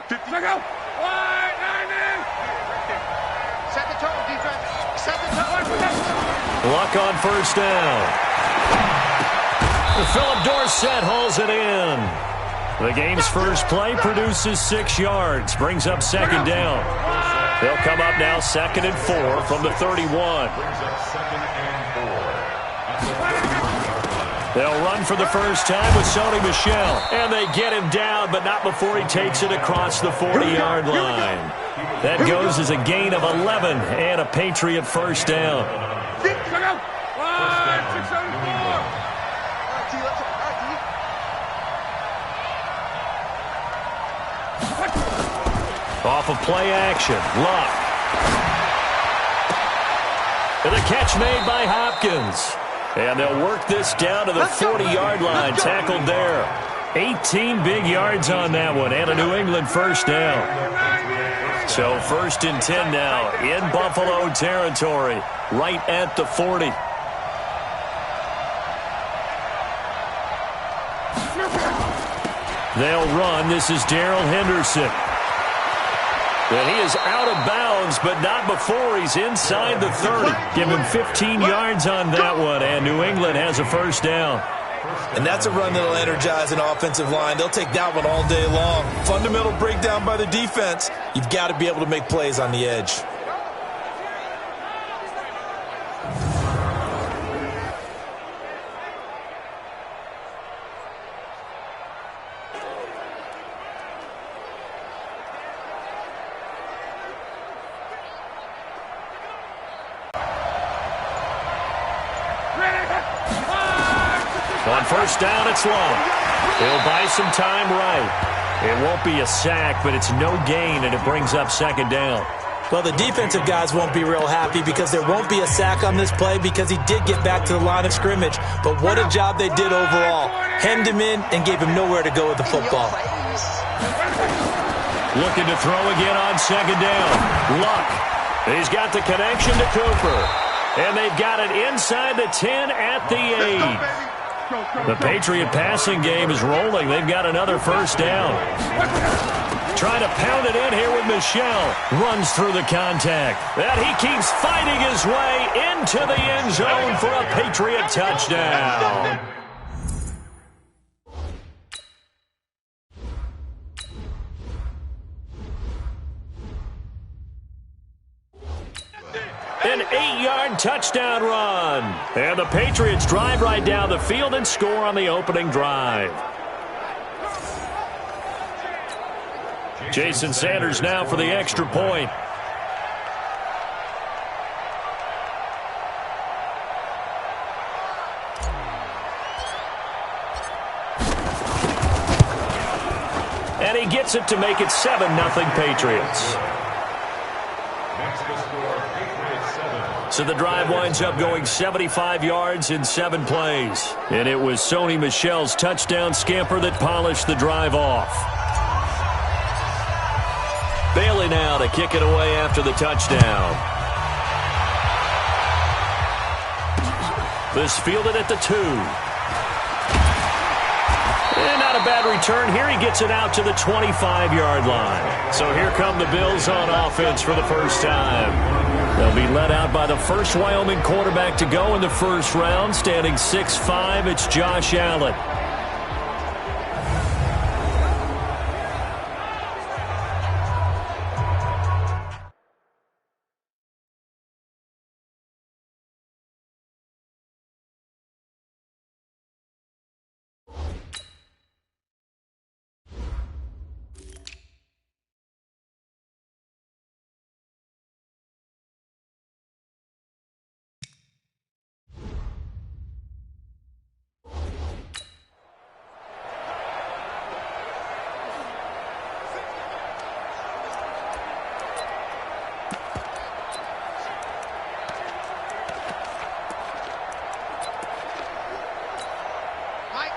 50. Go. Wide, 90. Set the tone, defense. Set the tone. Luck on first down. Philip Dorsett hauls it in. The game's first play produces 6 yards. Brings up second down. They'll come up now 2nd and 4 from the 31. They'll run for the first time with Sony Michel. And they get him down, but not before he takes it across the 40-yard line. That goes as a gain of 11 and a Patriot first down. Off of play action, Luck. And the catch made by Hopkins. And they'll work this down to the 40-yard line, tackled there. 18 big yards on that one, and a New England first down. So 1st and 10 now in Buffalo territory, right at the 40. They'll run. This is Darrell Henderson. And he is out of bounds, but not before he's inside the 30. Give him 15 yards on that one, and New England has a first down. And that's a run that'll energize an offensive line. They'll take that one all day long. Fundamental breakdown by the defense. You've got to be able to make plays on the edge. On first down, it's long. He'll buy some time right. It won't be a sack, but it's no gain, and it brings up second down. Well, the defensive guys won't be real happy because there won't be a sack on this play because he did get back to the line of scrimmage. But what a job they did overall. Hemmed him in and gave him nowhere to go with the football. Looking to throw again on second down. Luck. He's got the connection to Cooper. And they've got it inside the 10 at the 8. The Patriot passing game is rolling. They've got another first down. Trying to pound it in here with Michel. Runs through the contact. And he keeps fighting his way into the end zone for a Patriot touchdown. An 8-yard touchdown run. And the Patriots drive right down the field and score on the opening drive. Jason Sanders now for the extra point. And he gets it to make it 7-0 Patriots. So the drive winds up going 75 yards in 7 plays. And it was Sony Michel's touchdown scamper that polished the drive off. Bailey now to kick it away after the touchdown. This fielded at the 2. And not a bad return here. He gets it out to the 25-yard line. So here come the Bills on offense for the first time. They'll be led out by the first Wyoming quarterback to go in the first round. Standing 6'5", it's Josh Allen.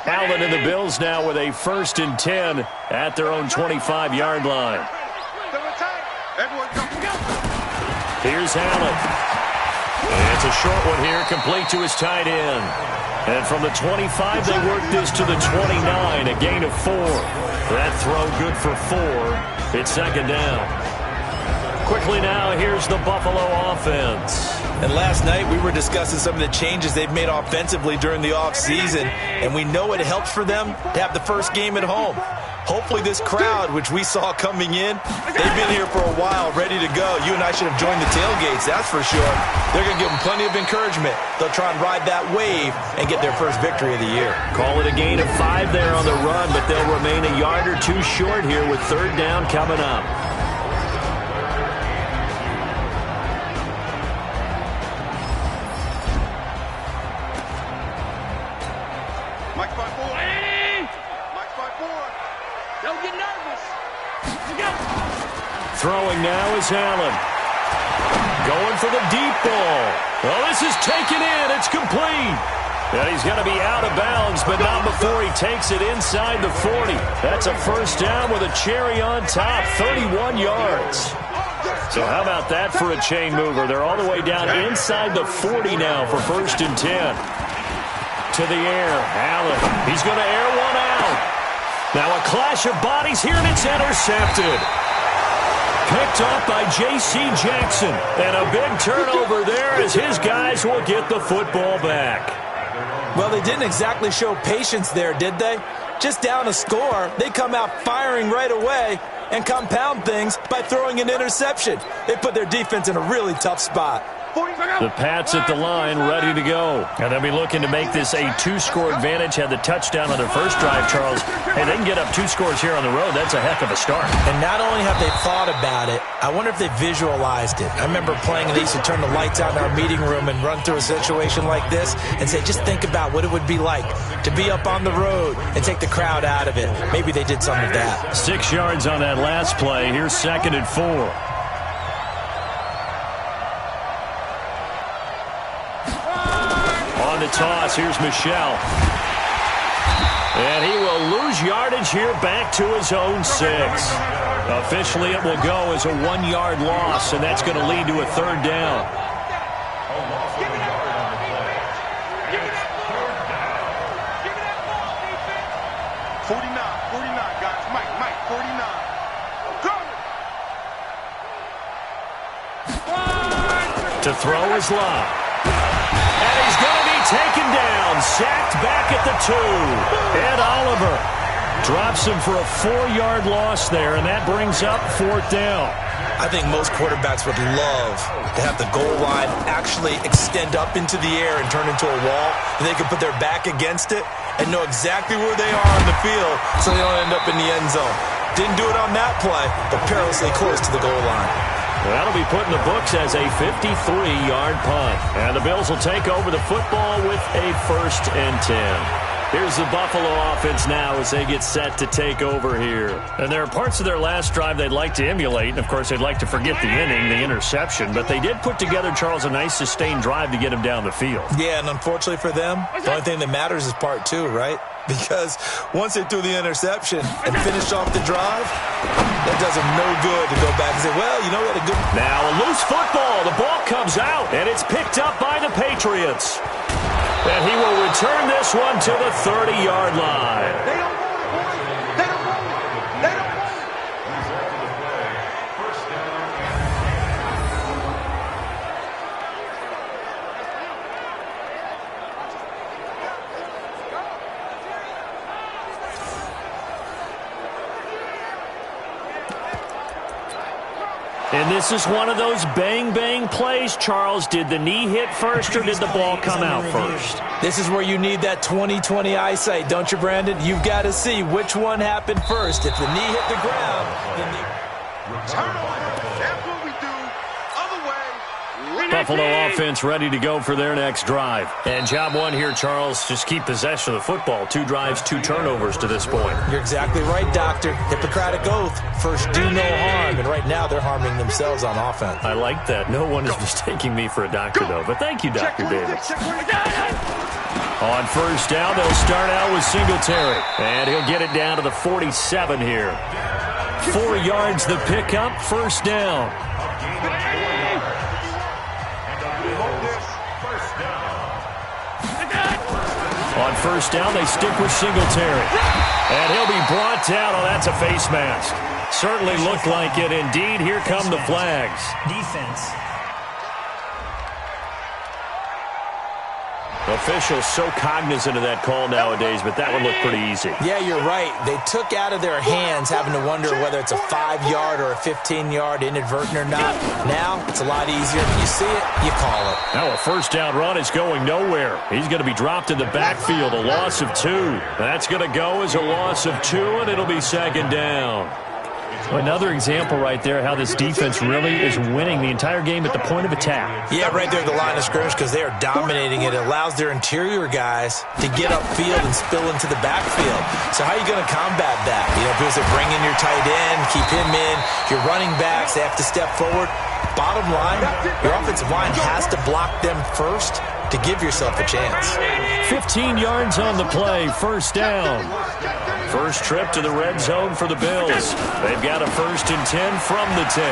Allen and the Bills now with a 1st and 10 at their own 25-yard line. Here's Allen. And it's a short one here, complete to his tight end. And from the 25, they work this to the 29, a gain of 4. That throw good for 4. It's second down. Quickly now, here's the Buffalo offense. And last night, we were discussing some of the changes they've made offensively during the offseason, and we know it helps for them to have the first game at home. Hopefully this crowd, which we saw coming in, they've been here for a while, ready to go. You and I should have joined the tailgates, that's for sure. They're going to give them plenty of encouragement. They'll try and ride that wave and get their first victory of the year. Call it a gain of 5 there on the run, but they'll remain a yard or two short here with third down coming up. Throwing now is Allen. Going for the deep ball. Well, this is taken in. It's complete. And he's going to be out of bounds, but not before he takes it inside the 40. That's a first down with a cherry on top, 31 yards. So how about that for a chain mover? They're all the way down inside the 40 now for first and 10. To the air, Allen. He's going to air one out. Now a clash of bodies here, and it's intercepted. Picked off by J.C. Jackson. And a big turnover there as his guys will get the football back. Well, they didn't exactly show patience there, did they? Just down a score, they come out firing right away and compound things by throwing an interception. They put their defense in a really tough spot. The Pats at the line, ready to go. And they'll be looking to make this a 2-score advantage. Had the touchdown on their first drive, Charles. Hey, they can get up 2 scores here on the road. That's a heck of a start. And not only have they thought about it, I wonder if they visualized it. I remember playing, and they used to turn the lights out in our meeting room and run through a situation like this and say, just think about what it would be like to be up on the road and take the crowd out of it. Maybe they did some of that. 6 yards on that last play. Here's 2nd and 4. The toss, here's Michel. And he will lose yardage here back to his own 6. Officially, it will go as a 1-yard loss, and that's going to lead to a third down. To throw is Love. And he's going to be taken down, sacked back at the 2. Ed Oliver drops him for a 4-yard loss there, and that brings up 4th down. I think most quarterbacks would love to have the goal line actually extend up into the air and turn into a wall, and they can put their back against it and know exactly where they are on the field so they don't end up in the end zone. Didn't do it on that play, but perilously close to the goal line. Well, that'll be put in the books as a 53-yard punt. And the Bills will take over the football with a 1st and 10. Here's the Buffalo offense now as they get set to take over here. And there are parts of their last drive they'd like to emulate. And, of course, they'd like to forget the inning, the interception. But they did put together, Charles, a nice sustained drive to get him down the field. Yeah, and unfortunately for them, the only thing that matters is part 2, right? Because once they threw the interception and finished off the drive, that does them no good to go back and say, well, you know, we had a good... Now a loose football. The ball comes out, and it's picked up by the Patriots. And he will return this one to the 30-yard line. They don't want it, boys. They don't want it. They don't want it. And this is one of those bang-bang plays, Charles. Did the knee hit first or did the ball come out first? This is where you need that 20/20 eyesight, don't you, Brandon? You've got to see which one happened first. If the knee hit the ground, then That's what we do. Other way. Buffalo offense ready to go for their next drive. And job one here, Charles, just keep possession of the football. 2 drives, 2 turnovers to this point. You're exactly right, Doctor. Hippocratic oath. First, do no harm. And right now, they're harming themselves on offense. I like that. No one is mistaking me for a doctor, though. But thank you, Dr. Davis. On first down, they'll start out with Singletary. And he'll get it down to the 47 here. 4 yards the pickup, first down. On first down, they stick with Singletary. And he'll be brought down. Oh, that's a face mask. Certainly looked like it. Indeed, here come the flags. Defense. Officials so cognizant of that call nowadays, but that one looked pretty easy. Yeah, you're right. They took out of their hands having to wonder whether it's a 5-yard or a 15-yard inadvertent or not. Now, it's a lot easier. When you see it, you call it. Now a first down run is going nowhere. He's going to be dropped in the backfield, a loss of 2. That's going to go as a loss of 2, and it'll be second down. Another example right there how this defense really is winning the entire game at the point of attack. Yeah, right there at the line of scrimmage because they are dominating it. It allows their interior guys to get upfield and spill into the backfield. So how are you going to combat that? Because they bring in your tight end, keep him in. Your running backs, they have to step forward. Bottom line, your offensive line has to block them first to give yourself a chance. 15 yards on the play, first down. First trip to the red zone for the Bills. They've got a 1st and 10 from the 10.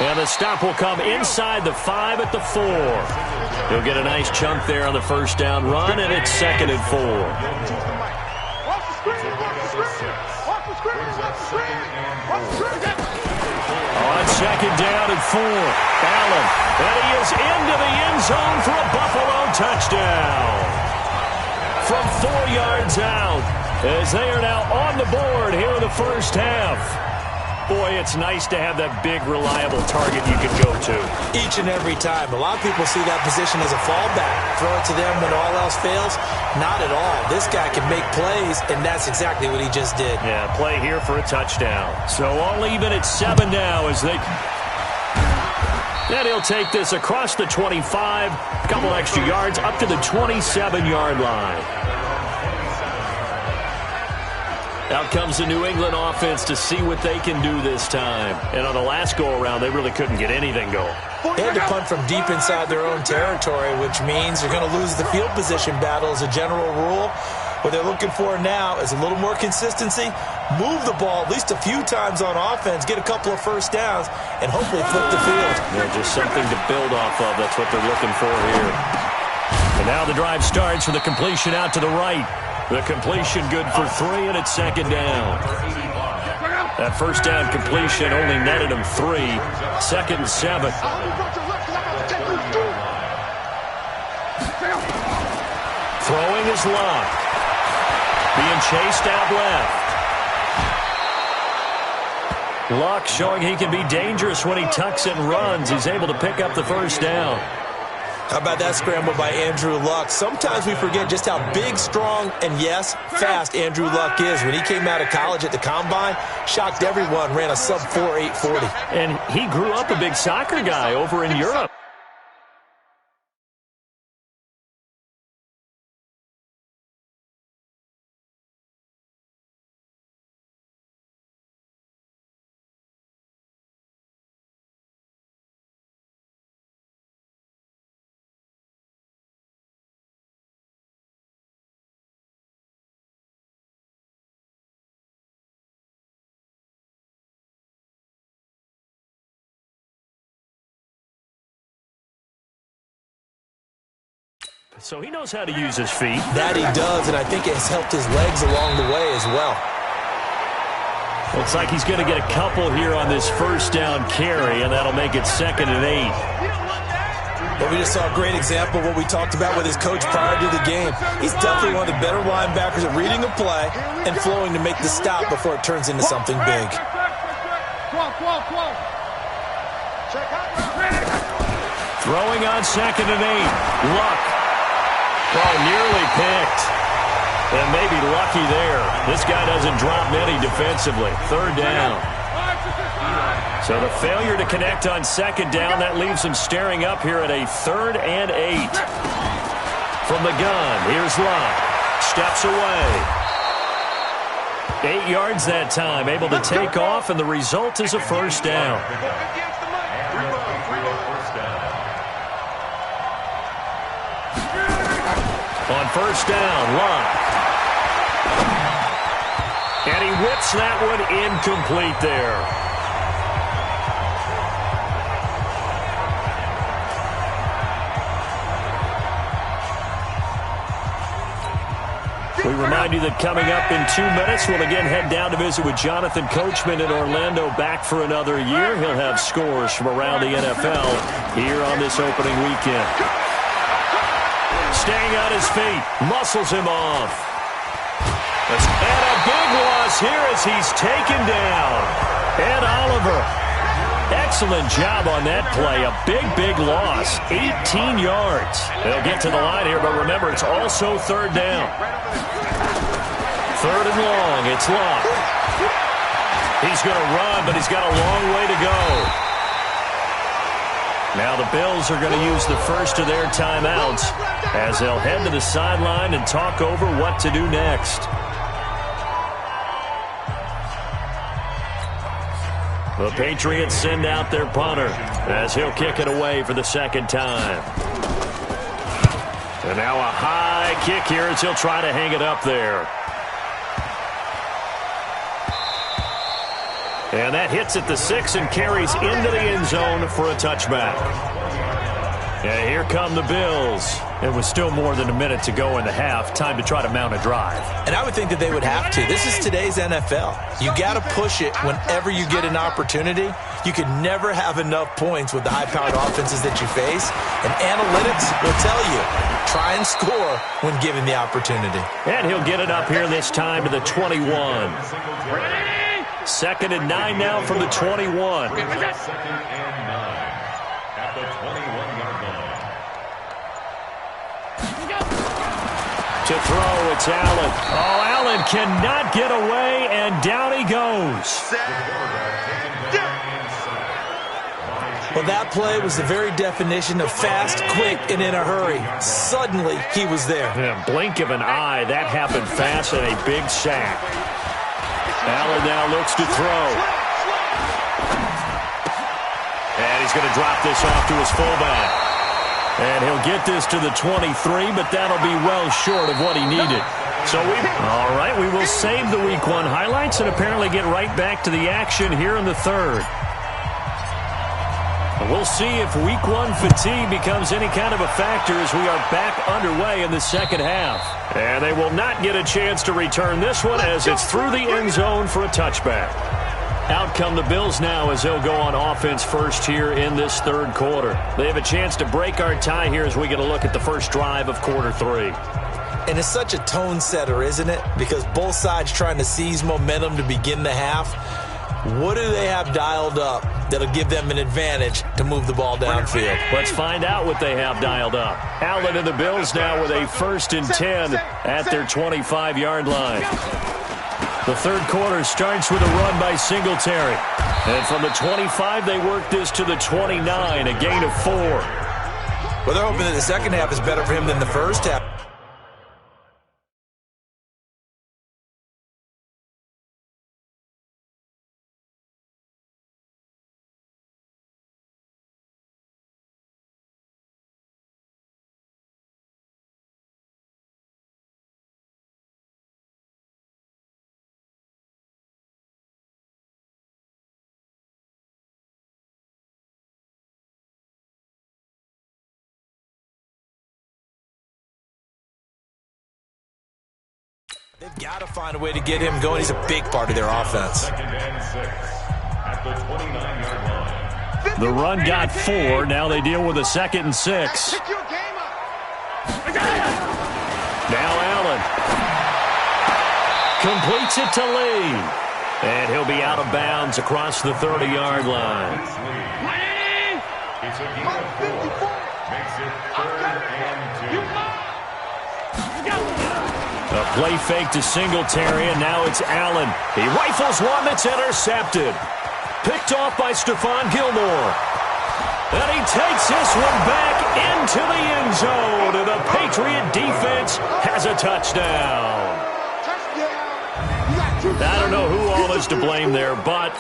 And the stop will come inside the 5 at the 4. He'll get a nice chunk there on the first down run, and it's 2nd and 4. On 2nd down and 4, Allen. And he is into the end zone for a Buffalo touchdown. From 4 yards out, as they are now on the board here in the first half. Boy, it's nice to have that big, reliable target you can go to. Each and every time. A lot of people see that position as a fallback. Throw it to them when all else fails. Not at all. This guy can make plays, and that's exactly what he just did. Yeah, play here for a touchdown. So all even at 7 now as they... And he'll take this across the 25, a couple extra yards, up to the 27-yard line. Out comes the New England offense to see what they can do this time. And on the last go-around, they really couldn't get anything going. They had to punt from deep inside their own territory, which means they're going to lose the field position battle as a general rule. What they're looking for now is a little more consistency, move the ball at least a few times on offense, get a couple of first downs, and hopefully flip the field. Yeah, just something to build off of. That's what they're looking for here. And now the drive starts with a completion out to the right. The completion good for 3, and it's 2nd down. That first down completion only netted him 3. 2nd and 7. Throwing is Luck. Being chased out left. Luck showing he can be dangerous when he tucks and runs. He's able to pick up the first down. How about that scramble by Andrew Luck? Sometimes we forget just how big, strong, and, yes, fast Andrew Luck is. When he came out of college at the Combine, shocked everyone, ran a sub-4 840. And he grew up a big soccer guy over in Europe. So he knows how to use his feet. That he does, and I think it's helped his legs along the way as well. Looks like he's going to get a couple here on this first down carry, and that'll make it 2nd and 8. But we just saw a great example of what we talked about with his coach prior to the game. He's definitely one of the better linebackers at reading a play and flowing to make the stop before it turns into something big. Throwing on 2nd and 8. Luck. Oh, nearly picked. And maybe lucky there. This guy doesn't drop many defensively. 3rd down. So the failure to connect on 2nd down, that leaves him staring up here at a 3rd and 8. From the gun, here's Luck. Steps away. 8 yards that time, able to take off, and the result is a first down. On first down, Luck. And he whips that one incomplete there. We remind you that coming up in 2 minutes, we'll again head down to visit with Jonathan Coachman in Orlando, back for another year. He'll have scores from around the NFL here on this opening weekend. Staying on his feet, muscles him off. And a big loss here as he's taken down. Ed Oliver, excellent job on that play. A big loss, 18 yards. They'll get to the line here, but remember, it's also third down. Third and long, it's Luck. He's going to run, but he's got a long way to go. Now the Bills are going to use the first of their timeouts as they'll head to the sideline and talk over what to do next. The Patriots send out their punter as he'll kick it away for the second time. And now a high kick here as he'll try to hang it up there. And that hits at the 6 and carries into the end zone for a touchback. And here come the Bills. It was still more than a minute to go in the half. Time to try to mount a drive. And I would think that they would have to. This is today's NFL. You got to push it whenever you get an opportunity. You can never have enough points with the high-powered offenses that you face. And analytics will tell you, try and score when given the opportunity. And he'll get it up here this time to the 21. Second and 9 now from the 21. Second and 9 at the 21-yard line. To throw, it's Allen. Oh, Allen cannot get away, and down he goes. Well, that play was the very definition of fast, quick, and in a hurry. Suddenly, he was there. In a blink of an eye, that happened fast and a big sack. Allen now looks to throw. And he's going to drop this off to his fullback. And he'll get this to the 23, but that'll be well short of what he needed. So all right, we will save the Week 1 highlights and apparently get right back to the action here in the third. We'll see if Week 1 fatigue becomes any kind of a factor as we are back underway in the second half. And they will not get a chance to return this one as it's through the end zone for a touchback. Out come the Bills now as they'll go on offense first here in this third quarter. They have a chance to break our tie here as we get a look at the first drive of quarter 3. And it's such a tone setter, isn't it? Because both sides trying to seize momentum to begin the half. What do they have dialed up that'll give them an advantage to move the ball downfield? Let's find out what they have dialed up. Allen and the Bills now with a 1st and 10 at their 25-yard line. The third quarter starts with a run by Singletary. And from the 25, they work this to the 29, a gain of 4. Well, they're hoping that the second half is better for him than the first half. They've got to find a way to get him going. He's a big part of their offense. Second and 6 at the 29-yard line. The run got 4. Now they deal with a 2nd and 6. Now Allen completes it to Lee. And he'll be out of bounds across the 30-yard line. It's a gain of 4. Makes it 3rd and 2. A play fake to Singletary, and now it's Allen. He rifles one that's intercepted. Picked off by Stephon Gilmore. And he takes this one back into the end zone, and the Patriot defense has a touchdown. I don't know who all is to blame there, but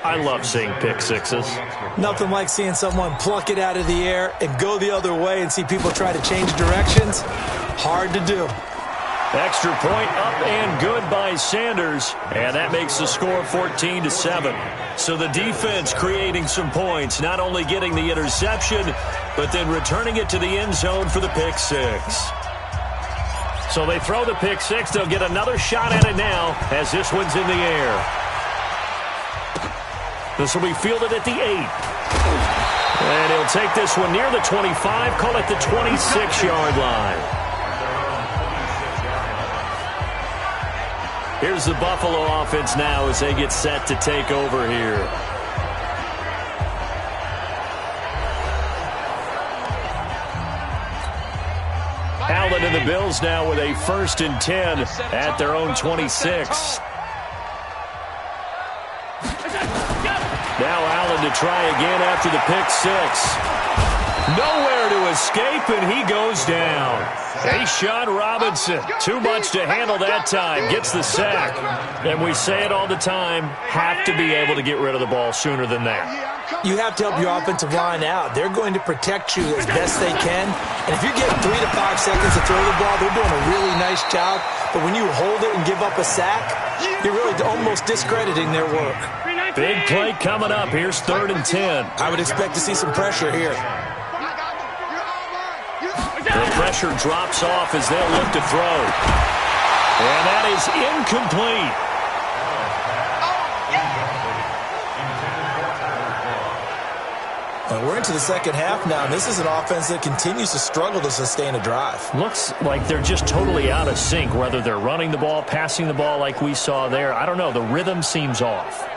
I love seeing pick sixes. Nothing like seeing someone pluck it out of the air and go the other way and see people try to change directions. Hard to do. Extra point up and good by Sanders, and that makes the score 14-7. So the defense creating some points, not only getting the interception, but then returning it to the end zone for the pick six. So they throw the pick six. They'll get another shot at it now as this one's in the air. This will be fielded at the 8. And he'll take this one near the 25, call it the 26-yard line. Here's the Buffalo offense now as they get set to take over here. Allen and the Bills now with a 1st and 10 at their own 26. Now Allen to try again after the pick six. Nowhere to escape, and he goes down. A'Shawn Robinson, too much to handle that time, gets the sack. And we say it all the time, have to be able to get rid of the ball sooner than that. You have to help your offensive line out. They're going to protect you as best they can. And if you're getting 3 to 5 seconds to throw the ball, they're doing a really nice job. But when you hold it and give up a sack, you're really almost discrediting their work. Big play coming up. Here's 3rd and 10. I would expect to see some pressure here. The pressure drops off as they'll look to throw. And that is incomplete. We're into the second half now, and this is an offense that continues to struggle to sustain a drive. Looks like they're just totally out of sync, whether they're running the ball, passing the ball like we saw there. I don't know. The rhythm seems off.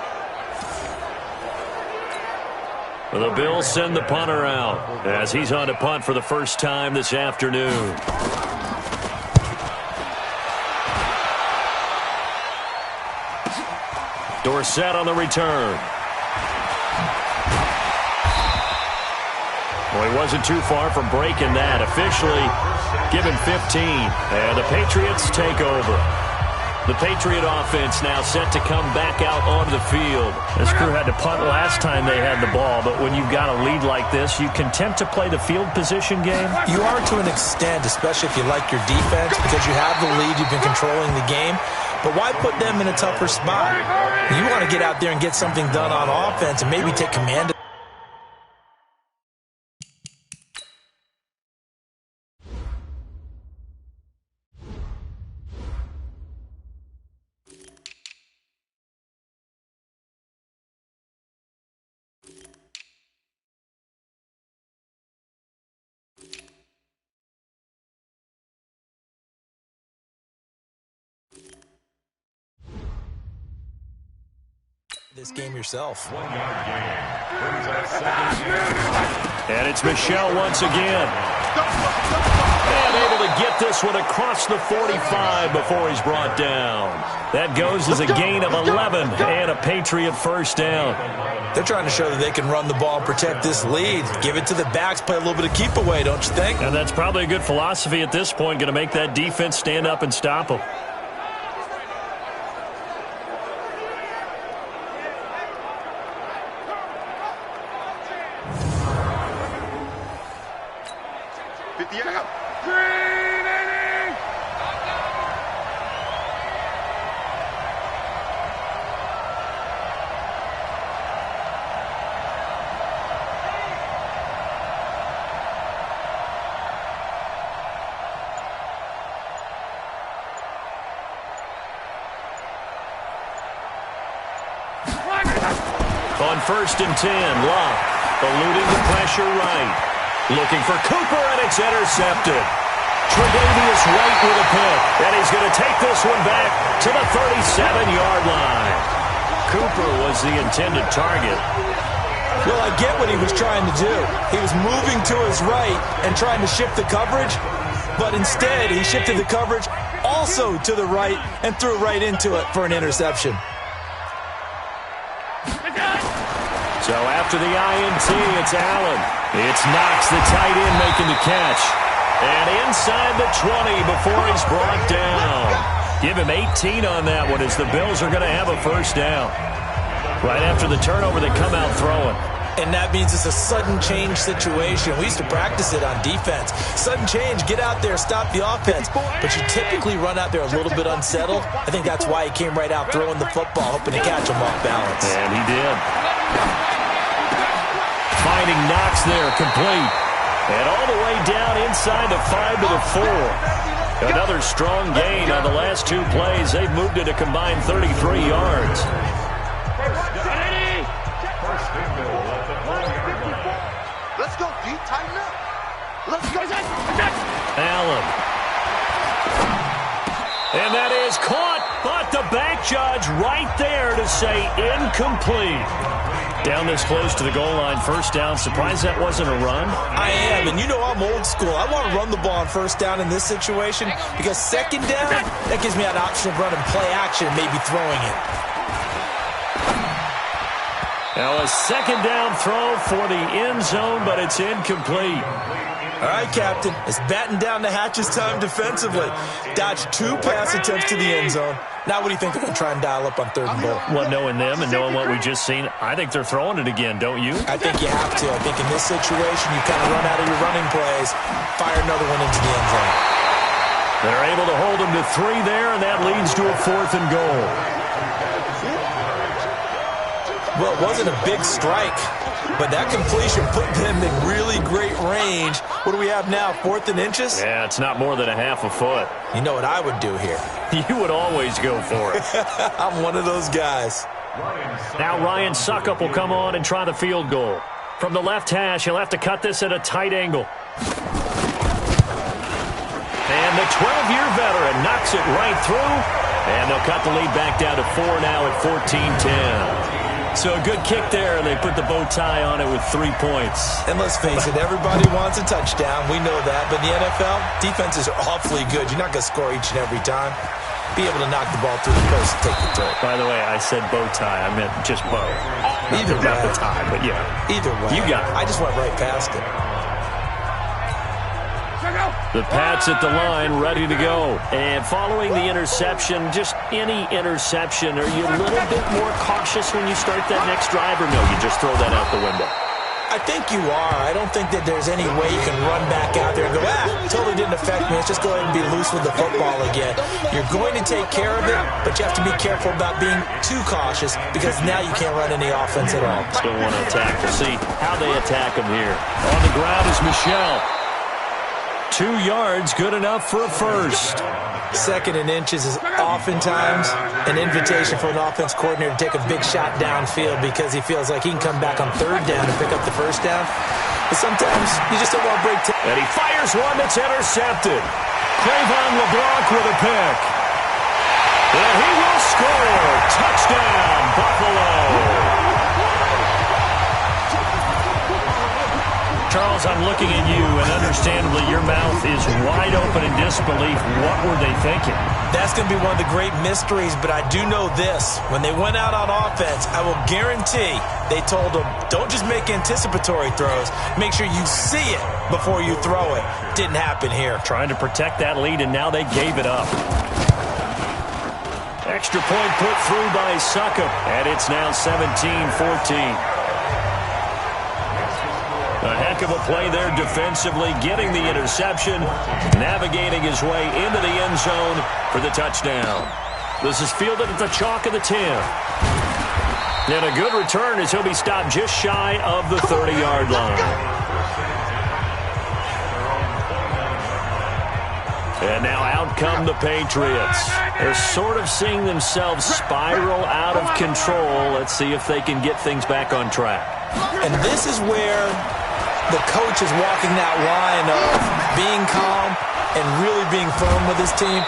The Bills send the punter out as he's on to punt for the first time this afternoon. Dorsett on the return. Well, he wasn't too far from breaking that. Officially given 15. And the Patriots take over. The Patriot offense now set to come back out onto the field. This crew had to punt last time they had the ball, but when you've got a lead like this, you content to play the field position game? You are to an extent, especially if you like your defense, because you have the lead, you've been controlling the game. But why put them in a tougher spot? You want to get out there and get something done on offense and maybe take command of this game yourself. 1 yard gain. Brings up 2nd and 10. And it's Michel once again. And able to get this one across the 45 before he's brought down. That goes as a gain of 11 and a Patriot first down. They're trying to show that they can run the ball and protect this lead. Give it to the backs, play a little bit of keep away, don't you think? And that's probably a good philosophy at this point, going to make that defense stand up and stop them. On 1st and 10, Locke eluding the pressure right. Looking for Cooper, and it's intercepted. Tre'Davious White with a pick, and he's going to take this one back to the 37-yard line. Cooper was the intended target. Well, I get what he was trying to do. He was moving to his right and trying to shift the coverage, but instead he shifted the coverage also to the right and threw right into it for an interception. So after the INT, it's Allen. It's Knox, the tight end, making the catch. And inside the 20 before he's brought down. Give him 18 on that one as the Bills are going to have a first down. Right after the turnover, they come out throwing. And that means it's a sudden change situation. We used to practice it on defense. Sudden change, get out there, stop the offense. But you typically run out there a little bit unsettled. I think that's why he came right out throwing the football, hoping to catch him off balance. And he did. Finding Knox there, complete. And all the way down inside the 5 to the 4. Another strong gain on the last 2 plays. They've moved it a combined 33 yards. Let's go, D. Tighten up. Let's go. Allen. And that is caught, but the back judge right there to say incomplete. Down this close to the goal line, first down. Surprised that wasn't a run? I am, and you know I'm old school. I want to run the ball on first down in this situation because second down, that gives me an option of running play action and maybe throwing it. Now a second down throw for the end zone, but it's incomplete. All right, Captain, it's batten down the hatches time defensively. Dodged 2 pass attempts to the end zone. Now what do you think they're going to try and dial up on 3rd and goal? Well, knowing them and knowing what we just seen, I think they're throwing it again, don't you? I think you have to. I think in this situation, you kind of run out of your running plays, fire another one into the end zone. They're able to hold them to 3 there, and that leads to a 4th and goal. Well, it wasn't a big strike, but that completion put them in really great range. What do we have now, 4th and inches? Yeah, it's not more than a half a foot. You know what I would do here? You would always go for it. I'm one of those guys. Now Ryan Suckup will come on and try the field goal. From the left hash, he'll have to cut this at a tight angle. And the 12-year veteran knocks it right through. And they'll cut the lead back down to 4 now at 14-10. So a good kick there, and they put the bow tie on it with 3 points. And let's face it, everybody wants a touchdown. We know that. But in the NFL, defenses are awfully good. You're not going to score each and every time. Be able to knock the ball through the post and take the throw. By the way, I said bow tie. I meant just bow. Either way. Not the tie, but yeah. Either way. You got it. I just went right past it. The Pats at the line, ready to go. And following the interception, just any interception, are you a little bit more cautious when you start that next drive, or no, you just throw that out the window? I think you are. I don't think that there's any way you can run back out there and go, totally didn't affect me. Let's just go ahead and be loose with the football again. You're going to take care of it, but you have to be careful about being too cautious because now you can't run any offense at all. Still want to attack. We'll see how they attack him here. On the ground is Michel. 2 yards, good enough for a first. 2nd and inches is oftentimes an invitation for an offense coordinator to take a big shot downfield because he feels like he can come back on 3rd down and pick up the first down. But sometimes you just don't want to break. And he fires one that's intercepted. Cravon LeBlanc with a pick. And he will score. Touchdown, Buffalo. Charles, I'm looking at you, and understandably your mouth is wide open in disbelief. What were they thinking? That's going to be one of the great mysteries, but I do know this. When they went out on offense, I will guarantee they told them, don't just make anticipatory throws. Make sure you see it before you throw it. Didn't happen here. Trying to protect that lead, and now they gave it up. Extra point put through by Suckup, and it's now 17-14. A heck of a play there defensively, getting the interception, navigating his way into the end zone for the touchdown. This is fielded at the chalk of the 10. And a good return as he'll be stopped just shy of the 30-yard line. And now out come the Patriots. They're sort of seeing themselves spiral out of control. Let's see if they can get things back on track. And this is where the coach is walking that line of being calm and really being firm with his team.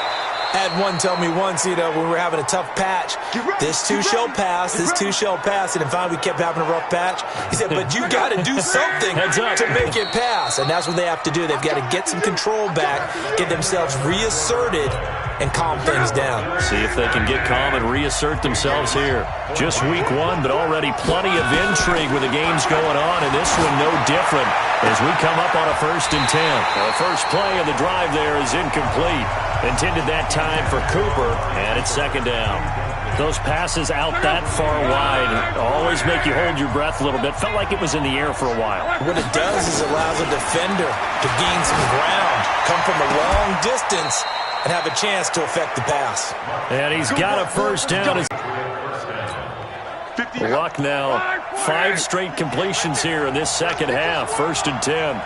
I had one tell me once, when we were having a tough patch, this too shall pass, this too shall pass. And finally we kept having a rough patch. He said, but you got to do something to make it pass. And that's what they have to do. They've got to get some control back, get themselves reasserted, and calm things down. See if they can get calm and reassert themselves here. Just week 1, but already plenty of intrigue with the games going on, and this one no different as we come up on a 1st and 10. The first play of the drive there is incomplete. Intended that time for Cooper, and it's 2nd down. Those passes out that far wide always make you hold your breath a little bit. Felt like it was in the air for a while. What it does is it allows a defender to gain some ground, come from a long distance, and have a chance to affect the pass. And he's got a first down. Luck now, 5 straight completions here in this second half. 1st and 10.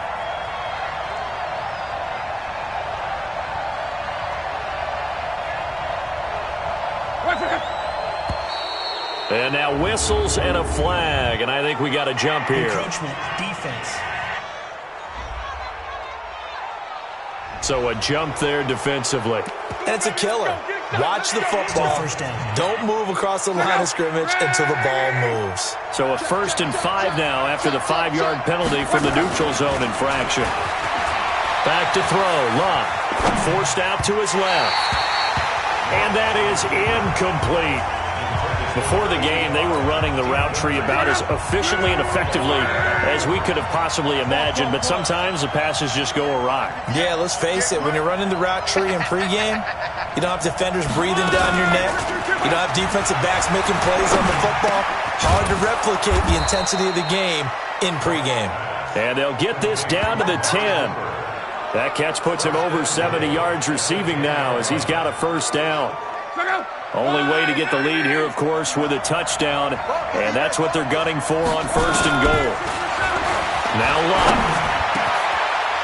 And now whistles and a flag, and I think we got a jump here. Encroachment, defense. So a jump there defensively. And it's a killer. Watch the football. Don't move across the line of scrimmage until the ball moves. So a 1st and 5 now after the 5-yard penalty from the neutral zone infraction. Back to throw. Luck. Forced out to his left. And that is incomplete. Before the game, they were running the route tree about as efficiently and effectively as we could have possibly imagined, but sometimes the passes just go awry. Yeah, let's face it, when you're running the route tree in pregame, you don't have defenders breathing down your neck. You don't have defensive backs making plays on the football. Hard to replicate the intensity of the game in pregame. And they'll get this down to the 10. That catch puts him over 70 yards receiving now as he's got a 1st down. Only way to get the lead here, of course, with a touchdown, and that's what they're gunning for on 1st and goal. Now Luck.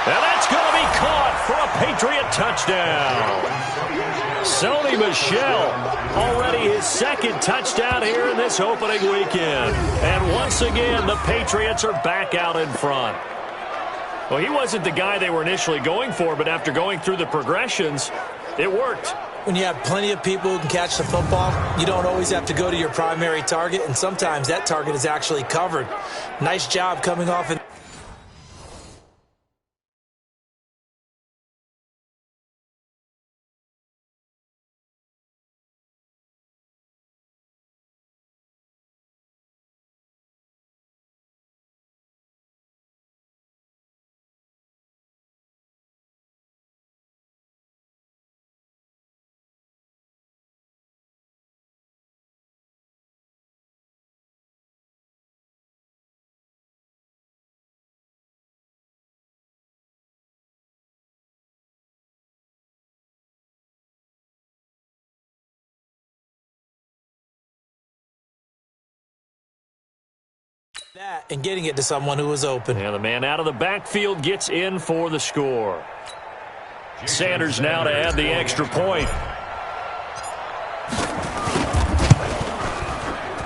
And that's going to be caught for a Patriot touchdown. Sony Michel, already his 2nd touchdown here in this opening weekend. And once again, the Patriots are back out in front. Well, he wasn't the guy they were initially going for, but after going through the progressions, it worked. When you have plenty of people who can catch the football, you don't always have to go to your primary target, and sometimes that target is actually covered. Nice job coming off. That and getting it to someone who was open. And the man out of the backfield gets in for the score. Sanders now to add the extra point.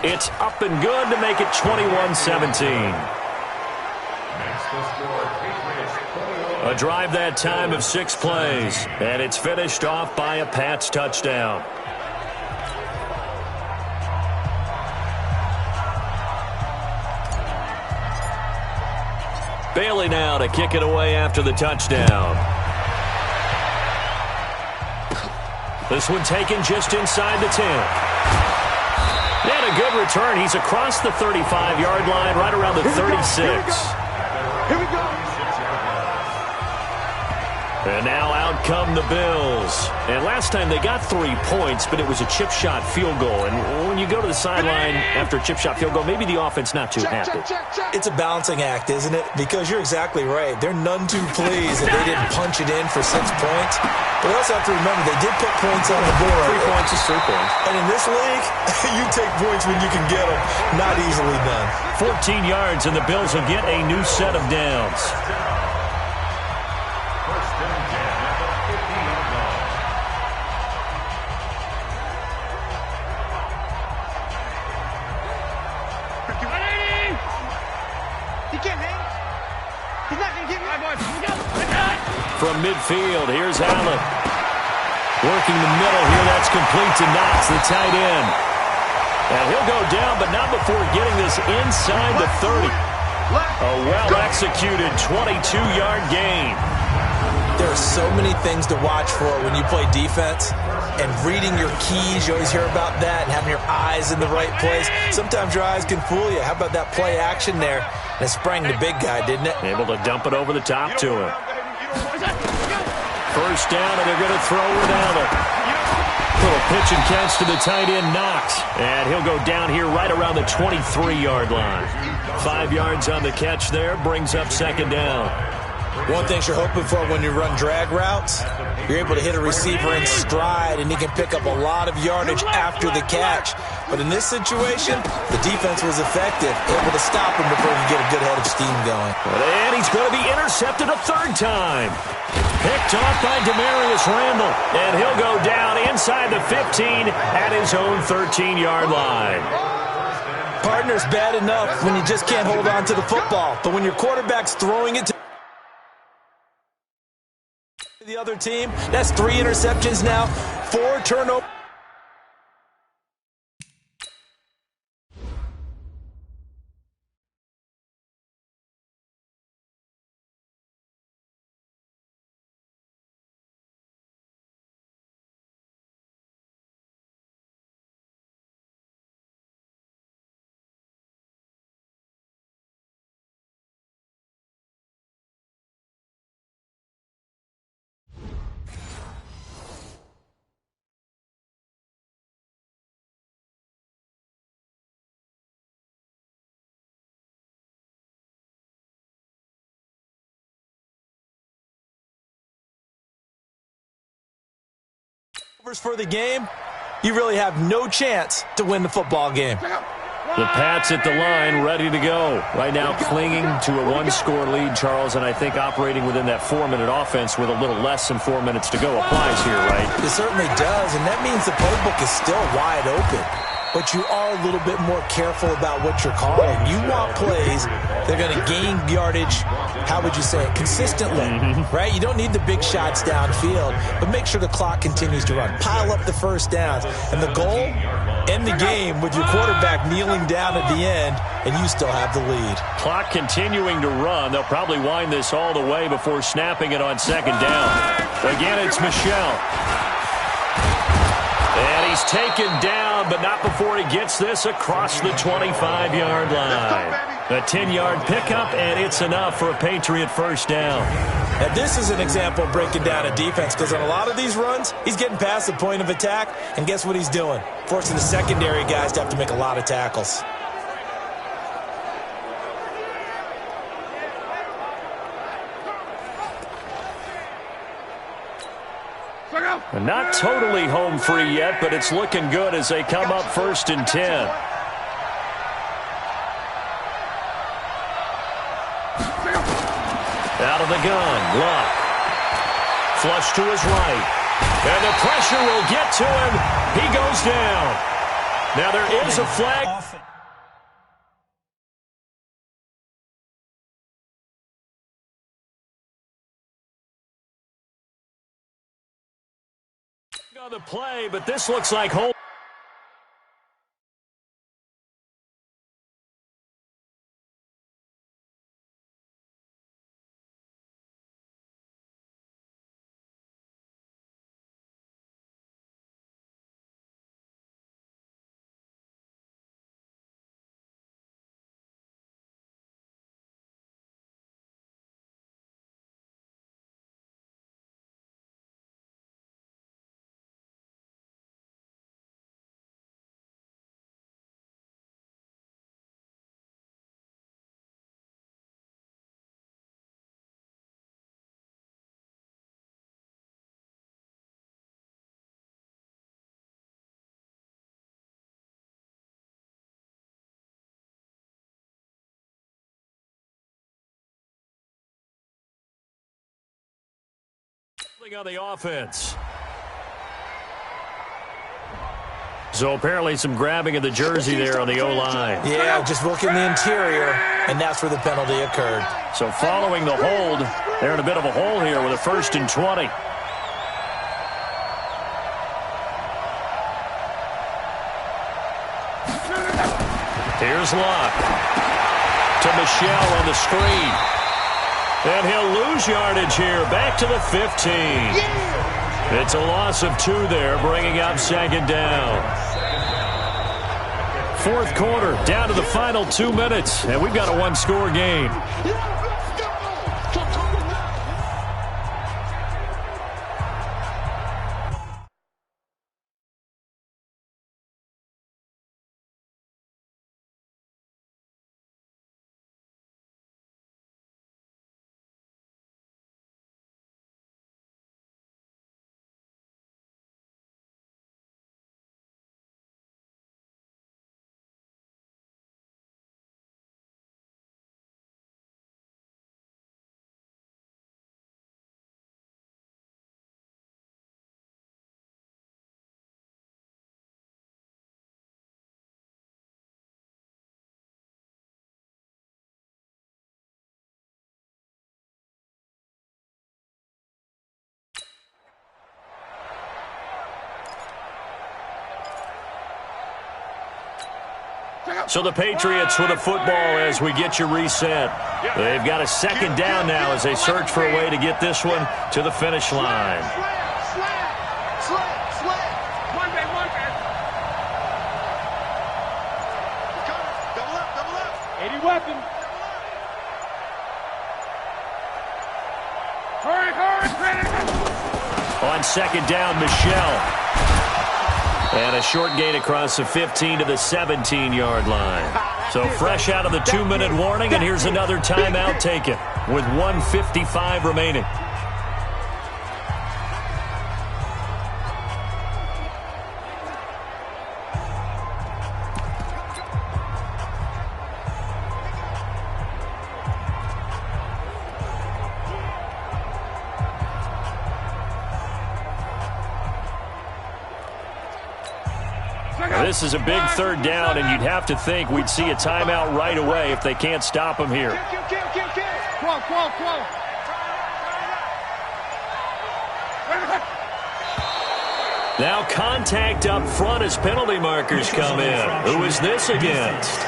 It's up and good to make it 21-17. A drive that time of 6 plays, and it's finished off by a Pats touchdown. Bailey now to kick it away after the touchdown. This one taken just inside the 10. And a good return. He's across the 35-yard line, right around the 36. Here we go. And now out come the Bills. And last time they got 3 points, but it was a chip shot field goal. And when you go to the sideline after a chip shot field goal, maybe the offense not too happy. It's a balancing act, isn't it? Because you're exactly right. They're none too pleased that they didn't punch it in for 6 points. But we also have to remember they did put points on the board. 3 points is 3 points. And in this league, you take points when you can get them. Not easily done. 14 yards, and the Bills will get a new set of downs. From midfield, here's Allen. Working the middle here, that's complete to Knox, the tight end. And he'll go down, but not before getting this inside the 30. A well-executed 22-yard gain. There are so many things to watch for when you play defense. And reading your keys, you always hear about that, and having your eyes in the right place. Sometimes your eyes can fool you. How about that play action there? And it sprang the big guy, didn't it? Able to dump it over the top to him. First down, and they're going to throw it out. Little pitch and catch to the tight end, Knox. And he'll go down here right around the 23-yard line. 5 yards on the catch there, brings up 2nd down. One thing you're hoping for when you run drag routes, you're able to hit a receiver in stride, and he can pick up a lot of yardage after the catch. But in this situation, the defense was effective, able to stop him before he could get a good head of steam going. And he's going to be intercepted a 3rd time. Picked off by Demarius Randall, and he'll go down inside the 15 at his own 13-yard line. partner's bad enough when you just can't hold on to the football. But when your quarterback's throwing it to the other team, that's 3 interceptions now, 4 turnovers. For the game, you really have no chance to win the football game. The Pats at the line, ready to go. Right now clinging to a 1-score lead, Charles, and I think operating within that 4-minute offense with a little less than 4 minutes to go applies here, right? It certainly does, and that means the playbook is still wide open. But you are a little bit more careful about what you're calling. You want plays that are going to gain yardage, how would you say it, consistently, right? You don't need the big shots downfield, but make sure the clock continues to run. Pile up the first downs. And the goal, end the game with your quarterback kneeling down at the end, and you still have the lead. Clock continuing to run. They'll probably wind this all the way before snapping it on second down. Again, it's Michel. And he's taken down, but not before he gets this across the 25-yard line. A 10-yard pickup, and it's enough for a Patriot first down. Now, this is an example of breaking down a defense, because on a lot of these runs, he's getting past the point of attack, and guess what he's doing? Forcing the secondary guys to have to make a lot of tackles. Not totally home free yet, but it's looking good as they come up 1st and 10. Out of the gun, Luck. Flush to his right. And the pressure will get to him. He goes down. Now there is a flag. On the play, but this looks like home. On the offense. So apparently some grabbing of the jersey there on the O-line. Yeah, just working the interior, and that's where the penalty occurred. So following the hold, they're in a bit of a hole here with a 1st and 20. Here's Luck. To Michel on the screen. And he'll lose yardage here, back to the 15. It's a loss of 2 there, bringing up 2nd down. 4th quarter, down to the final 2 minutes, and we've got a 1-score game. So the Patriots with a football as we get you reset. They've got a second down now as they search for a way to get this one to the finish line. Weapon. Hurry, hurry. On second down, Michelle. And a short gain across the 15 to the 17-yard line. So fresh out of the 2-minute warning, and here's another timeout taken with 1:55 remaining. This is a big third down, and you'd have to think we'd see a timeout right away if they can't stop him here. Now contact up front as penalty markers come in. Who is this against?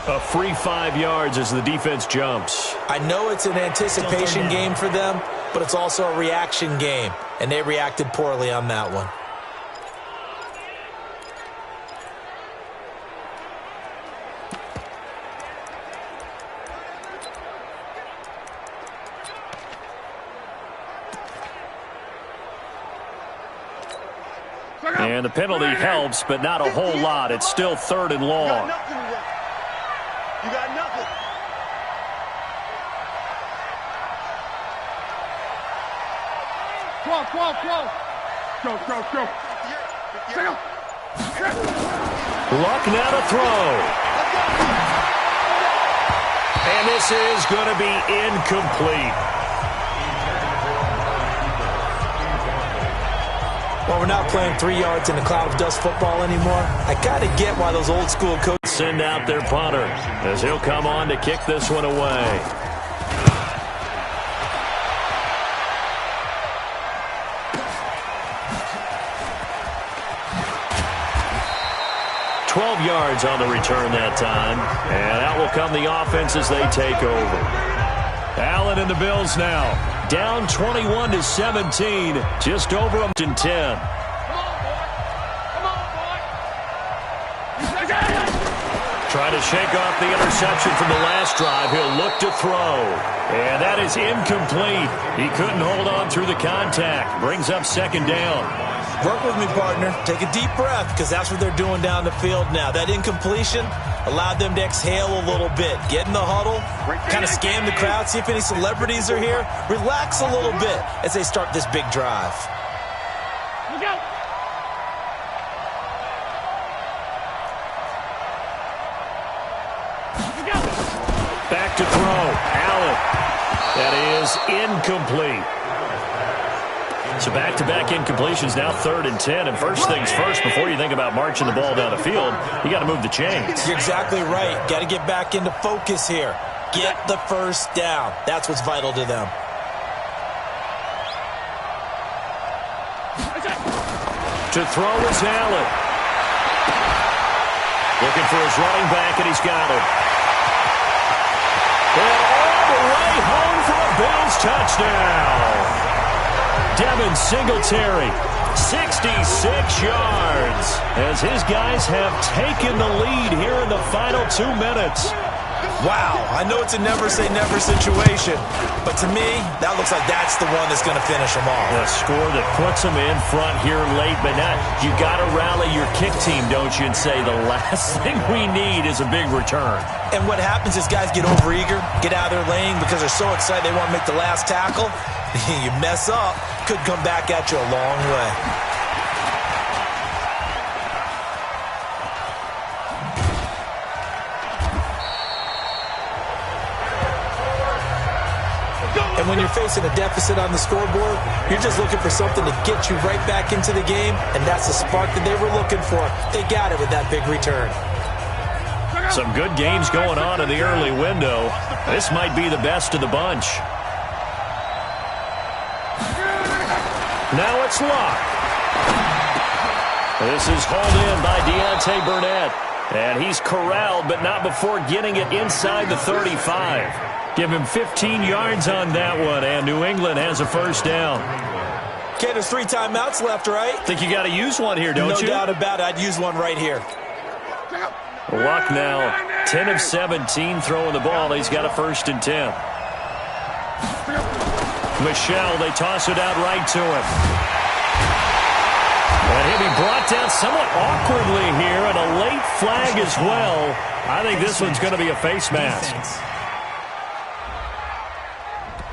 A free 5 yards as the defense jumps. I know it's an anticipation game for them, but it's also a reaction game, and they reacted poorly on that one. And the penalty helps, but not a whole lot. It's still 3rd and long. You got nothing. Go. Luck now to throw. And this is going to be incomplete. Well, we're not playing 3 yards in a cloud of dust football anymore. I got to get why those old school coaches send out their punter as he'll come on to kick this one away. Yards on the return that time, and out will come the offense as they take over. Allen and the Bills now down 21-17, just over them in 10. Try to shake off the interception from the last drive. He'll look to throw, and that is incomplete. He couldn't hold on through the contact. Brings up second down. Work with me, partner. Take a deep breath, because that's what they're doing down the field now. That incompletion allowed them to exhale a little bit. Get in the huddle, kind of scan the crowd, see if any celebrities are here. Relax a little bit as they start this big drive. Look out. Back to throw. Allen. That is incomplete. So back-to-back incompletions, now 3rd and 10. And first things first, before you think about marching the ball down the field, you got to move the chains. You're exactly right. Got to get back into focus here. Get the first down. That's what's vital to them. To throw is Allen. Looking for his running back, and he's got him. And all the way home for a Bills touchdown. Devin Singletary, 66 yards, as his guys have taken the lead here in the final 2 minutes. Wow, I know it's a never-say-never situation, but to me, that looks like that's the one that's going to finish them off. A score that puts them in front here late, but now you got to rally your kick team, don't you, and say the last thing we need is a big return. And what happens is guys get overeager, get out of their lane because they're so excited they want to make the last tackle. You mess up, could come back at you a long way. And when you're facing a deficit on the scoreboard, you're just looking for something to get you right back into the game, and that's the spark that they were looking for. They got it with that big return. Some good games going on in the early window. This might be the best of the bunch. Now it's Luck. This is hauled in by Deontay Burnett. And he's corralled, but not before getting it inside the 35. Give him 15 yards on that one, and New England has a first down. Okay, there's 3 timeouts left, right? Think you got to use one here, don't you? No doubt about it. I'd use one right here. Luck now, 10 of 17 throwing the ball. He's got a 1st and 10. Michel, they toss it out right to him. And he'll be brought down somewhat awkwardly here, and a late flag as well. I think this one's going to be a face mask.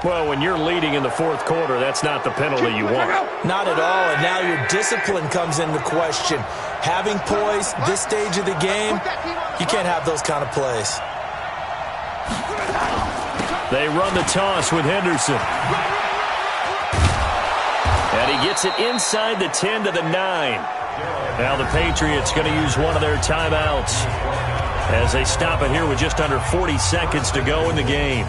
Well, when you're leading in the 4th quarter, that's not the penalty you want. Not at all, and now your discipline comes into question. Having poise this stage of the game, you can't have those kind of plays. They run the toss with Henderson. And he gets it inside the 10 to the 9. Now the Patriots going to use one of their timeouts as they stop it here with just under 40 seconds to go in the game.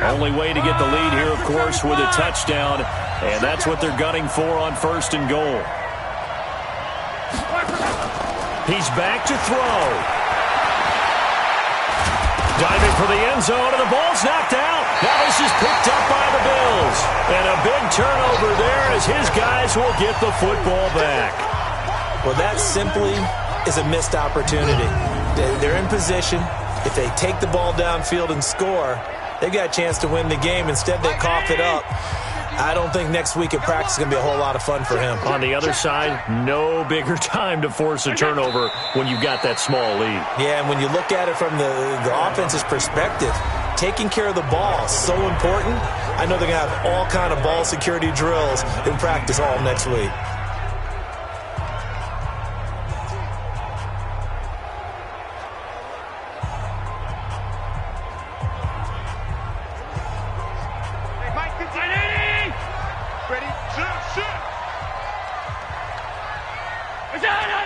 Only way to get the lead here, of course, with a touchdown, and that's what they're gunning for on 1st and goal. He's back to throw. Diving for the end zone, and the ball's knocked out. Now this is picked up by the Bills. And a big turnover there as his guys will get the football back. Well, that simply is a missed opportunity. They're in position. If they take the ball downfield and score, they've got a chance to win the game. Instead, they cough it up. I don't think next week at practice is going to be a whole lot of fun for him. On the other side, no bigger time to force a turnover when you've got that small lead. Yeah, and when you look at it from the offense's perspective, taking care of the ball is so important. I know they're going to have all kind of ball security drills in practice all next week.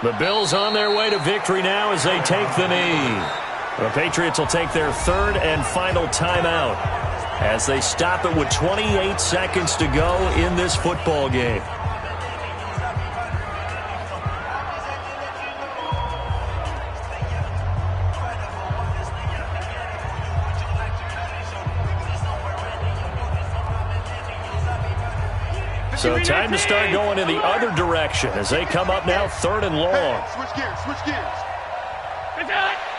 The Bills on their way to victory now as they take the knee. The Patriots will take their 3rd and final timeout as they stop it with 28 seconds to go in this football game. So time to start going in the other direction as they come up now 3rd and long. Switch gears, switch gears.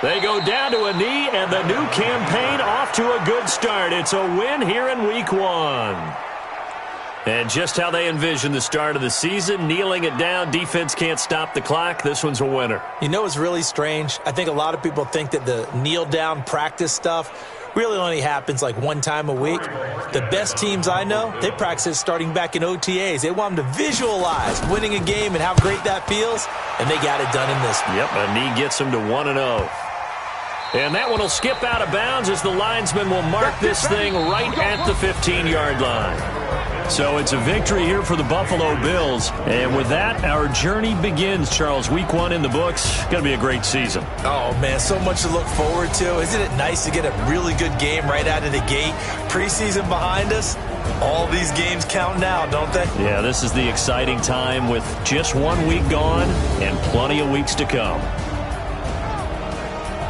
They go down to a knee, and the new campaign off to a good start. It's a win here in Week 1. And just how they envision the start of the season, kneeling it down, defense can't stop the clock. This one's a winner. You know what's really strange? I think a lot of people think that the kneel-down practice stuff really only happens like one time a week. The best teams I know, they practice it starting back in OTAs. They want them to visualize winning a game and how great that feels, and they got it done in this one. Yep, a knee gets them to 1-0. And that one will skip out of bounds as the linesman will mark this thing right at the 15-yard line. So it's a victory here for the Buffalo Bills. And with that, our journey begins, Charles. Week 1 in the books. Going to be a great season. Oh, man, so much to look forward to. Isn't it nice to get a really good game right out of the gate? Preseason behind us. All these games count now, don't they? Yeah, this is the exciting time with just 1 week gone and plenty of weeks to come.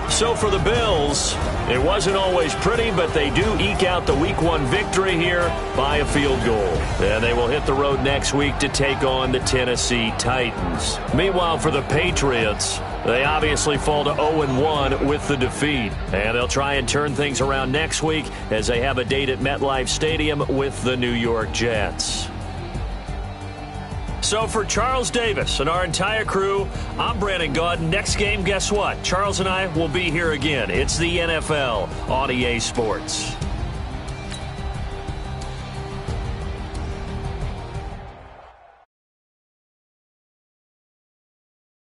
So for the Bills, it wasn't always pretty, but they do eke out the Week 1 victory here by a field goal. And they will hit the road next week to take on the Tennessee Titans. Meanwhile, for the Patriots, they obviously fall to 0-1 with the defeat. And they'll try and turn things around next week as they have a date at MetLife Stadium with the New York Jets. So for Charles Davis and our entire crew, I'm Brandon Gaudin. Next game, guess what? Charles and I will be here again. It's the NFL on EA Sports.